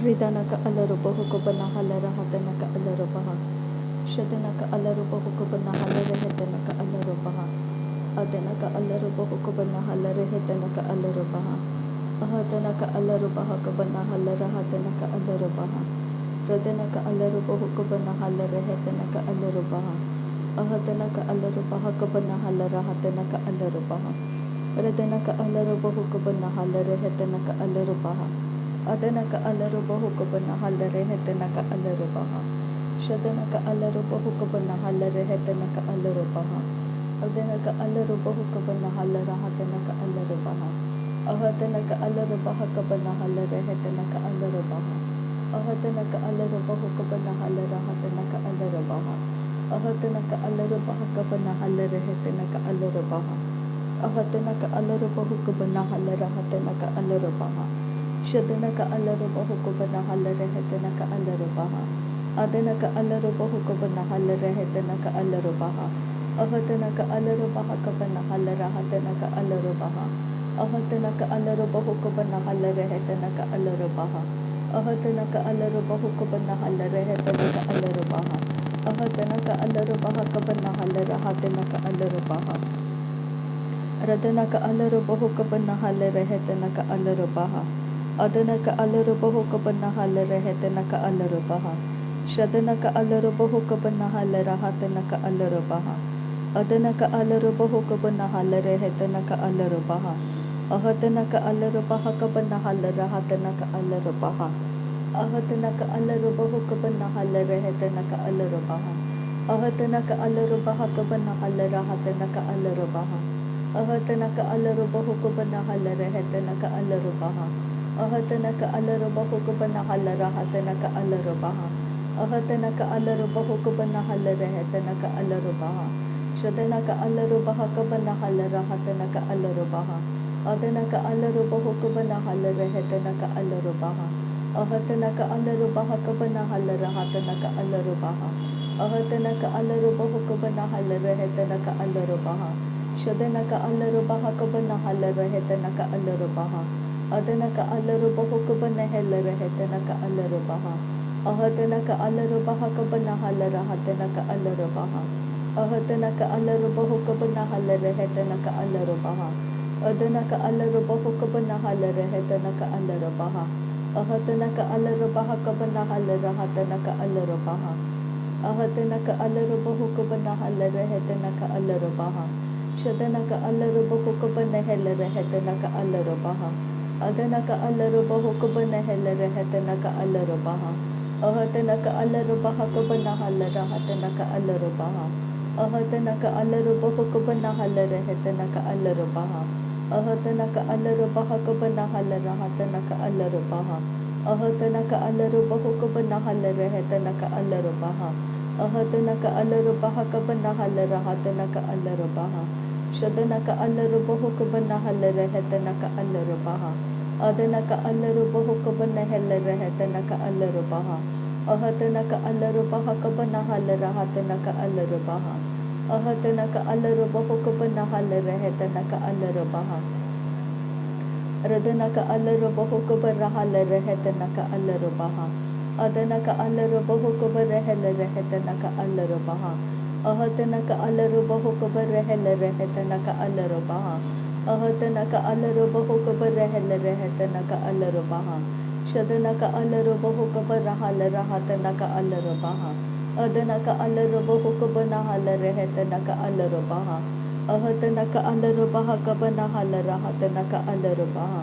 Ridanaka alarubahukuba halarahadana alarubaha. Shadanaka alarubahukuba halarehedanaka alarubaha. Adanaka alarubahukuba halarehedanaka alarubaha. Ahadanaka alarubaha kabana halarahadanaka alarubaha. Radanaka alarubahukuba halarehedanaka alarubaha. Ahadanaka alarubaha kabana halarahadanaka alarubaha. Radanaka alarubahukuba halarehedanaka alarubaha. Adanaka alarubahukuba halarehedanaka alarubaha. Shadanaka alarubahukuba halarehedanaka alarubaha. Adanaka alarubahukuba halarahadanaka alarubaha. Ahadanaka alarubaha kabana halarehedanaka alarubaha. Ahadanaka alarubahukuba halarahadanaka alarubaha. Ahadanaka alarubaha kabana halarehedanaka alarubaha. Ahadanaka alarubahukuba halarahadanaka alarubaha. Shadanaka alarubahukuba halarehedanaka alarubaha. Adanaka alarubahukuba halarehedanaka alarubaha. Ahadanaka alarubaha kabana halarahadanaka alarubaha. Ahadanaka alarubahukuba halarehedanaka alarubaha. Ahadanaka alarubahukuba halarehedanaka alarubaha. Ahadanaka alarubaha kabana halarahadanaka alarubaha. Radanaka alarubahukuba halarehedanaka alarubaha. Adanaka alarubahukuba halarehedanaka alarubaha. Shadanaka alarubahukuba halarahadanaka alarubaha. Adanaka alarubahukuba halarehedanaka alarubaha. Ahadanaka alarubaha kabana halarahadanaka alarubaha. Ahadanaka alarubahukuba halarehedanaka alarubaha. Ahadanaka alarubaha kabana halarahadanaka alarubaha. Ahadanaka alarubahukuba halarehedanaka alarubaha. Ahadanaka alarubahukuba halarahadanaka alarubaha. Ahadanaka alarubahukuba halarehedanaka alarubaha. Shadanaka alarubaha kabana halarahadanaka alarubaha. Adanaka alarubahukuba halarehedanaka alarubaha. Ahadanaka alarubaha kabana halarahadanaka alarubaha. Ahadanaka alarubahukuba halarehedanaka alarubaha. Shadanaka alarubaha kabana halarehedanaka alarubaha. Adanaka alarubahukuba halarehedanaka alarubaha. Ahadanaka alarubaha kabana halarahadanaka alarubaha. Ahadanaka alarubahukuba halarehedanaka alarubaha. Adanaka alarubahukuba halarehedanaka alarubaha. Ahadanaka alarubaha kabana halarahadanaka alarubaha. Ahadanaka alarubahukuba halarehedanaka alarubaha. Shadanaka alarubahukuba halarehedanaka alarubaha. Adanaka alarubahukuba halarehedanaka alarubaha. Ahadanaka alarubaha kabana halarahadanaka alarubaha. Ahadanaka alarubahukuba halarehedanaka alarubaha. Ahadanaka alarubaha kabana halarahadanaka alarubaha. Ahadanaka alarubahukuba halarehedanaka alarubaha. Ahadanaka alarubaha kabana halarahadanaka alarubaha. Shadanaka alarubahukuba halarehedanaka alarubaha. Adanaka alarubahukuba halarehedanaka alarubaha. Ahadanaka alarubaha kabana halarahadanaka alarubaha. Ahadanaka alarubahukuba halarehedanaka alarubaha. Radanaka alarubahukuba halarehedanaka alarubaha. Adanaka alarubahukuba halarehedanaka alarubaha. Ahadanaka alarubahukuba halarehedanaka alarubaha. Ahadanaka alarubahukuba halarehedanaka alarubaha. Shadanaka alarubahukuba halarahadanaka alarubaha. Adanaka alarubahukuba halarehedanaka alarubaha. Ahadanaka alarubaha kabana halarahadanaka alarubaha.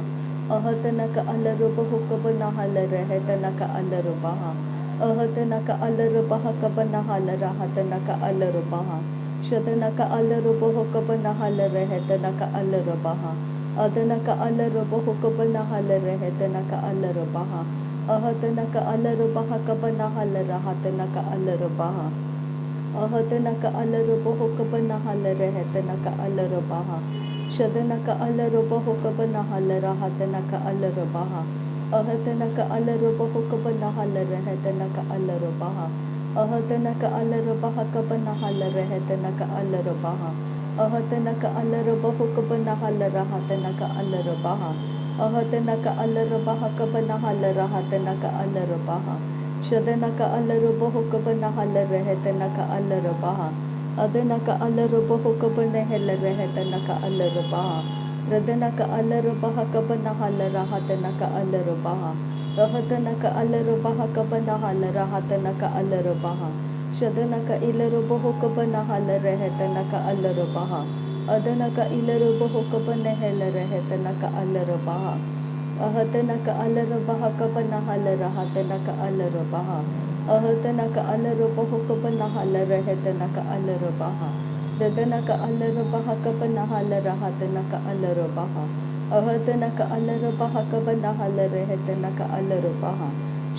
Ahadanaka alarubahukuba halarehedanaka alarubaha. Ahadanaka alarubaha kabana halarahadanaka alarubaha. Shadanaka alarubahukuba halarehedanaka alarubaha. Adanaka alarubahukuba halarehedanaka alarubaha. Ahadanaka alarubaha kabana halarahadanaka alarubaha. Ahadanaka alarubahukuba halarehedanaka alarubaha. Shadanaka alarubahukuba halarahadanaka alarubaha. Ahadanaka alarubahukuba halarehedanaka alarubaha. Ahadanaka alarubaha kabana halarehedanaka alarubaha. Ahadanaka alarubahukuba halarahadanaka alarubaha. Ahatanaka alarabahaka banahala rahatanaka alarabaha. Shadanaka alarabohuka banahala rehetanaka alarabaha. Adanaka alarabohuka banahela rehetanaka alarabaha. Radanaka alarabahaka banahala rahatanaka alarabaha. Rahatanaka alarabahaka banahala rahatanaka alarabaha. Shadanaka ilarabohuka banahala rehetanaka alarabaha. Adanaka ilarabohuka banahela rehetanaka alarabaha. Ahatanaka alarabahaka banahala rahatanaka alarabaha. Ahatanaka alarabohuka banahala rehetanaka alarabaha. Dadanaka alarabahaka banahala rahatanaka alarabaha. Ahatanaka alarabahaka banahala rehetanaka alarabaha.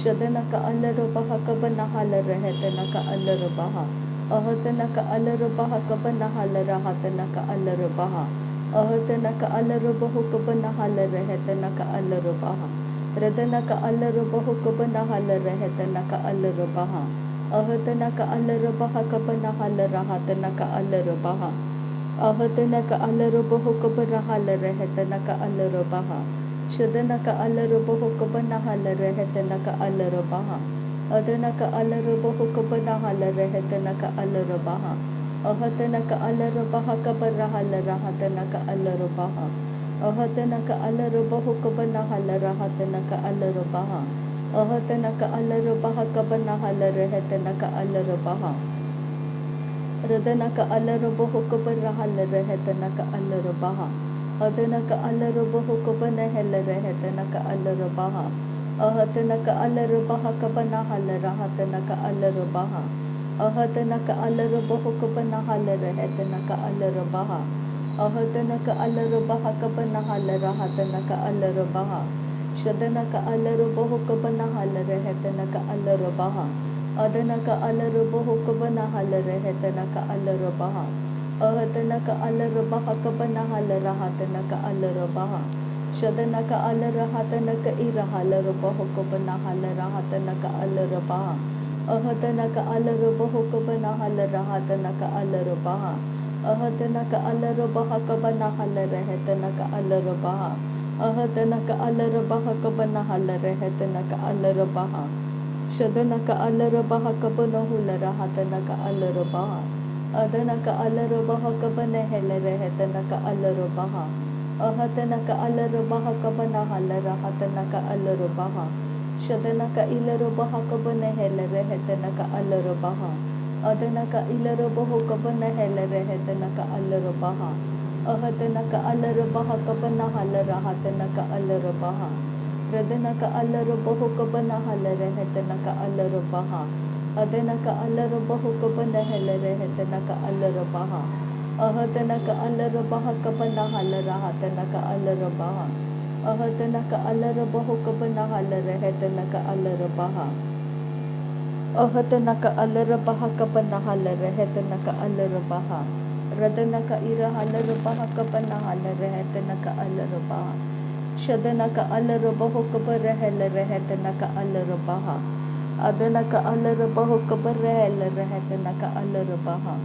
Shadanaka alarabahaka banahala rehetanaka alarabaha. Ahatanaka alarabahaka banahala rahatanaka alarabaha. Ahatanaka alarabahuka banahala rehetanaka alarabaha. Radanaka alarabahuka banahala rehetanaka alarabaha. Ahatanaka alarabahaka banahala rahatanaka alarabaha. Ahatanaka alarabahuka banahala rehetanaka alarabaha. Shadanaka alarabahuka banahala rehetanaka alarabaha. Adanaka alarabahuka banahala rehetanaka alarabaha. Ahatanaka alarabahaka banahala rahatanaka alarabaha. Ahatanaka alarabahuka banahala rahatanaka alarabaha. Ahatanaka alarabahaka banahala rehetanaka alarabaha. Radanaka alarabahuka banahala rehetanaka alarabaha. Adanaka alarabahuka banahela rehetanaka alarabaha. Ahatanaka alarabahaka banahala rahatanaka alarabaha. Ahatanaka alarabahuka banahala rehetanaka alarabaha. Ahatanaka alarabahaka banahala rahatanaka alarabaha. Shadanaka alarabahuka banahala rehetanaka alarabaha. Adanaka alarabahuka banahala rehetanaka alarabaha. Ahatanaka alarabahaka banahala rahatanaka alarabaha. Shadanaka alarahatanaka irahalarabahuka banahala rahatanaka alarabaha. Ahatanaka alarabahuka banahala rahatanaka alarabaha. Ahatanaka alarabahaka banahala rehetanaka alarabaha. Ahatanaka alarabahaka banahala rehetanaka alarabaha. Shadanaka alarabahaka banahula rahatanaka alarabaha. Adanaka alarabahaka banahela rehetanaka alarabaha. Ahatanaka alarabahaka banahala rahatanaka alarabaha. Shadanaka ilarabahaka banahela rehetanaka alarabaha. Adanaka ilarabahuka banahela rehetanaka alarabaha. Ahatanaka alarabahaka banahala rahatanaka alarabaha. Radanaka alarabahuka banahala rehetanaka alarabaha. Adanaka alarabahuka banahela rehetanaka alarabaha. Ahatanaka alarabahaka banahala rahatanaka alarabaha. Ahatanaka alarabahuka banahala rehetanaka alarabaha. Ahatanaka alarabahaka banahala rehetanaka alarabaha. Radanaka irahalarabahaka banahala rehetanaka alarabaha. Shadanaka alarabahuka barahela rehetanaka alarabaha. Adanaka alarabahuka barahela rehetanaka alarabaha.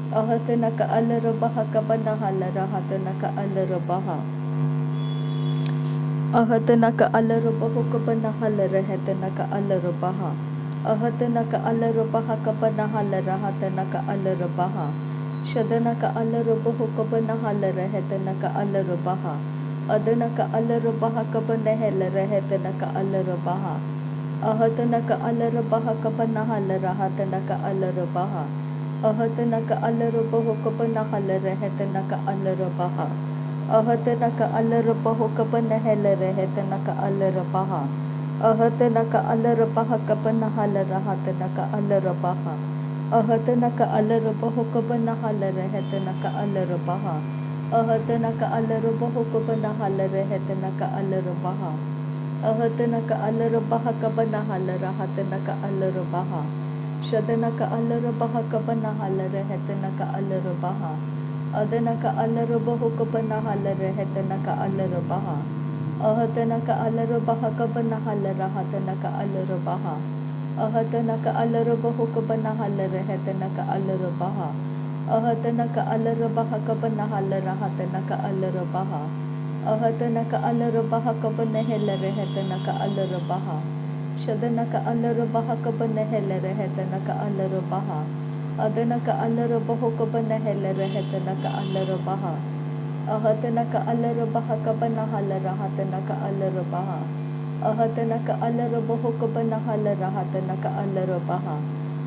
Ahatanaka alarabahaka banahala rahatanaka alarabaha. Ahatanaka alarabahuka banahala rehetanaka alarabaha. Ahatanaka alarabahaka banahala rahatanaka alarabaha. Shadanaka alarabahuka banahala rehetanaka alarabaha. Adanaka alarabahaka banahela rehetanaka alarabaha. Ahatanaka alarabahaka banahala rahatanaka alarabaha. Ahatanaka alarabahuka banahala rehetanaka alarabaha. Ahatanaka alarabahuka banahela rehetanaka alarabaha. Ahatanaka alarabahaka banahala rahatanaka alarabaha. Ahatanaka alarabahuka banahala rehetanaka alarabaha. Ahatanaka alarabahuka banahala rehetanaka alarabaha. Ahatanaka alarabahaka banahala rahatanaka alarabaha. Shadanaka alarabahaka banahala rehetanaka alarabaha. Adanaka alarabahuka banahala rehetanaka alarabaha. Ahatanaka alarabahaka banahala rahatanaka alarabaha. Ahatanaka alarabahuka banahala rehetanaka alarabaha. Ahatanaka alarabahaka banahala rahatanaka alarabaha. Ahadana ka alarabaha kabanahela rehetana ka alarabaha. Shadana ka alarabaha kabanahela rehetana ka alarabaha. Adana ka alarabaho kabanahela rehetana ka alarabaha. Ahadana ka alarabaha kabanahala rahatana ka alarabaha. Ahadana ka alarabaho kabanahala rahatana ka alarabaha.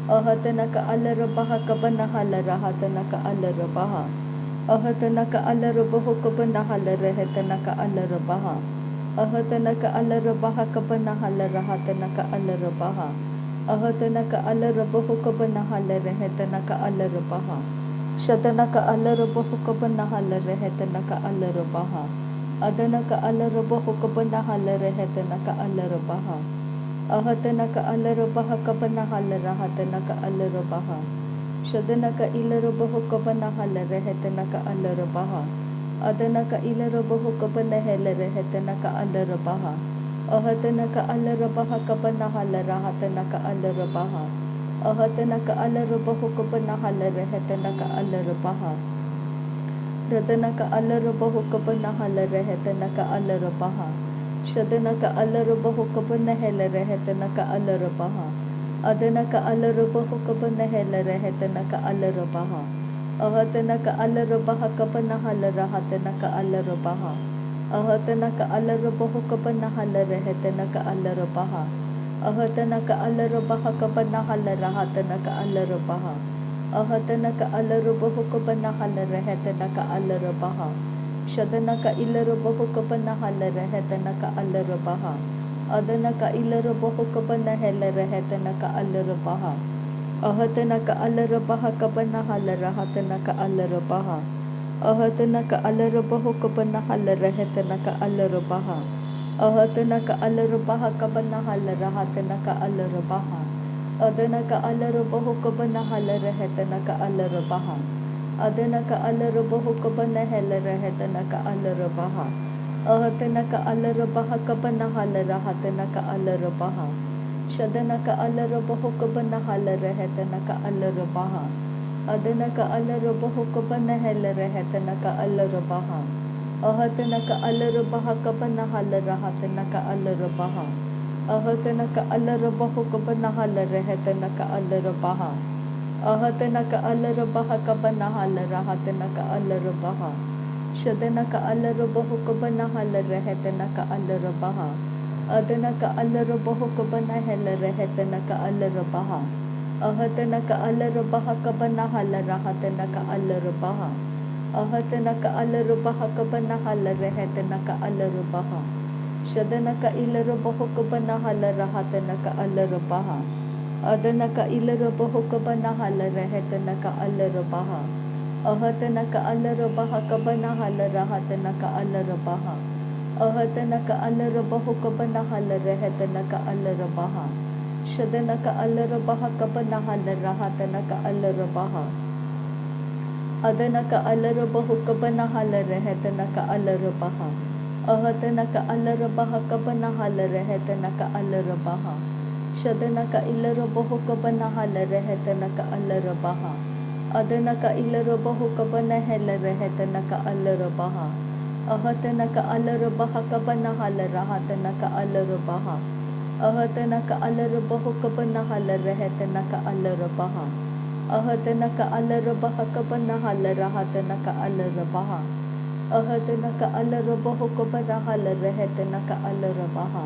Ahadana ka alarabaha kabanahala rahatana ka alarabaha. Ahadana ka alarabaho kabanahala rehetana ka alarabaha. Ahadana ka alarabaha kabanahala rahatana ka alarabaha. Ahadana ka alarabaho kabanahala rehetana ka alarabaha. Shadana ka alarabaho kabanahala rehetana ka alarabaha. Adana ka alarabaho kabanahala rehetana ka alarabaha. Ahadana ka alarabaha kabanahala rahatana ka alarabaha. Shadana ka ilarabaho kabanahala rehetana ka alarabaha. Adana ka ilarabaho kabanahela rehetana ka alarabaha. Ahadana ka alarabaha kabanahala rahatana ka alarabaha. Ahadana ka alarabaho kabanahala rehetana ka alarabaha. Radana ka alarabaho kabanahala rehetana ka alarabaha. Shadana ka alarabaho kabanahela rehetana ka alarabaha. Adana ka alarabaho kabanahela rehetana ka alarabaha. Ahadana ka alarabaha kabanahala rahatana ka alarabaha. Ahadana ka alarabaho kabanahala rehetana ka alarabaha. Ahadana ka alarabaha kabanahala rahatana ka alarabaha. Ahadana ka alarabaho kabanahala rehetana ka alarabaha. Shadana ka ilarabaho kabanahala rehetana ka alarabaha. Adana ka ilarabaho kabanahela rehetana ka alarabaha. Ahadana ka alarabaha kabanahala rahatana ka alarabaha. Ahadana ka alarabaho kabanahala rehetana ka alarabaha. Ahadana ka alarabaha kabanahala rahatana ka alarabaha. Adana ka alarabaho kabanahala rehetana ka alarabaha. Adana ka alarabaho kabanahela rehetana ka alarabaha. Ahadana ka alarabaha kabanahala rahatana ka alarabaha. Shadana ka alarabaho kabanahala rehetana ka alarabaha. Adana ka alarabaho kabanahela rehetana ka alarabaha. Ahadana ka alarabaha kabanahala rahatana ka alarabaha. Ahadana ka alarabaho kabanahala rehetana ka alarabaha. Ahadana ka alarabaha kabanahala rahatana ka alarabaha. Shadana ka alarabaho kabanahala rehetana ka alarabaha. Adana ka alarabaho kabanahela rehetana ka alarabaha. Ahadana ka alarabaha kabanahala rahatana ka alarabaha. Ahadana ka alarabaha kabanahala rehetana ka alarabaha. Shadana ka ilarabaho kabanahala rahatana ka alarabaha. Adana ka ilarabaho kabanahala rehetana ka alarabaha. Ahadana ka alarabaha kabanahala rahatana ka alarabaha. Ahadana ka alarabaho kabanahala rehetana ka alarabaha. Shadana ka alarabaha kabanahala rahatana ka alarabaha. Adana ka alarabaho kabanahala rehetana ka alarabaha. Ahadana ka alarabaha kabanahala rehetana ka alarabaha. Shadana ka ilarabaho kabanahala rehetana ka alarabaha. Adana ka ilarabaho kabanahela rehetana ka alarabaha. Ahadana ka alarabaha kabanahala rahatana ka alarabaha. Ahadana ka alarabaho kabanahala rehetana ka alarabaha. Ahadana ka alarabaha kabanahala rahatana ka alarabaha. Ahadana ka alarabaho kabanahala rehetana ka alarabaha.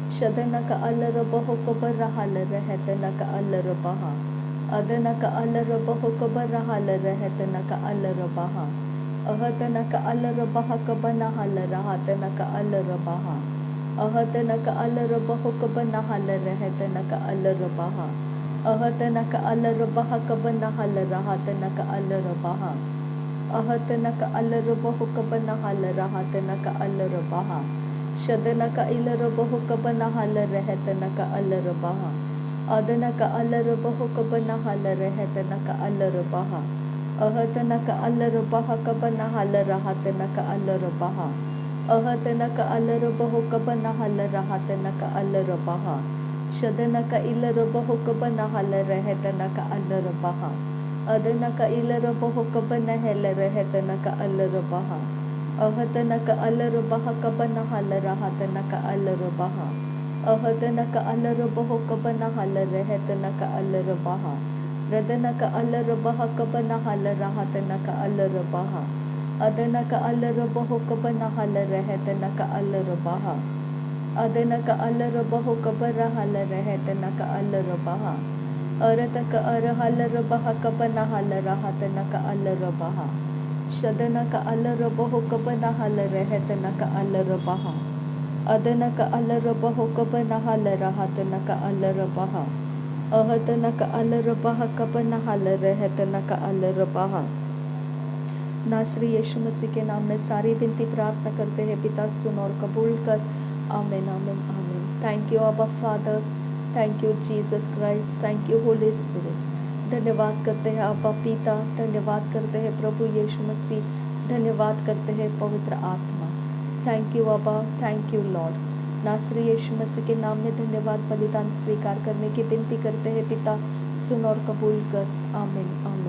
Shadana ka alarabaho kabanahala rehetana ka alarabaha. Adana ka alarabaho kabanahala rehetana ka alarabaha. Ahadana ka alarabaha kabanahala rahatana ka alarabaha. Ahadana ka alarabaho kabanahala rehetana ka alarabaha. Ahadana ka alarabaha kabanahala rahatana ka alarabaha. Ahadana ka alarabaho kabanahala rahatana ka alarabaha. Shadana ka ilarabaho kabanahala rehetana ka alarabaha. Adana ka alarabaho kabanahala rehetana ka alarabaha. Ahadana ka alarabaha kabanahala rahatana ka alarabaha. Ahadana ka alarabaho kabanahala rahatana ka alarabaha. Shadana ka ilarabaho kabanahala rehetana ka alarabaha. Adana ka ilarabaho kabanahela rehetana ka alarabaha. अहदनक अलरबह कबन हल रहतनक अलरबह अहदनक अलरबह कबन हल रहतनक अलरबह रदनक अलरबह कबन हल रहतनक अलरबह अदनक अलरबह कबन हल रहतनक अलरबह अदनक अलरबह कबर हल रहतनक अलरबह अरतक अरहल रबह कबन हल रहतनक अलरबह शदनक अलरबह कबन हल रहतनक अलरबह अदनक अलरबह कबन हल रहतनक अलरबह अहदनक अलरबह कबन हल रहतनक अलरबह। नासरी यीशु मसीह के नाम में सारी विनती प्रार्थना करते हैं पिता, सुन और कबूल कर। आमीन आमीन आमीन। थैंक यू अब्बा father, thank you Jesus Christ, thank you Holi spirit. धन्यवाद करते हैं अब्बा पिता, धन्यवाद करते हैं प्रभु यीशु मसीह, धन्यवाद करते हैं पवित्र आत्मा। थैंक यू अब्बा, थैंक यू लॉर्ड। नासरी यीशु मसीह के नाम में धन्यवाद बलिदान स्वीकार करने की विनती करते हैं पिता, सुन और कबूल कर। आमीन आमीन।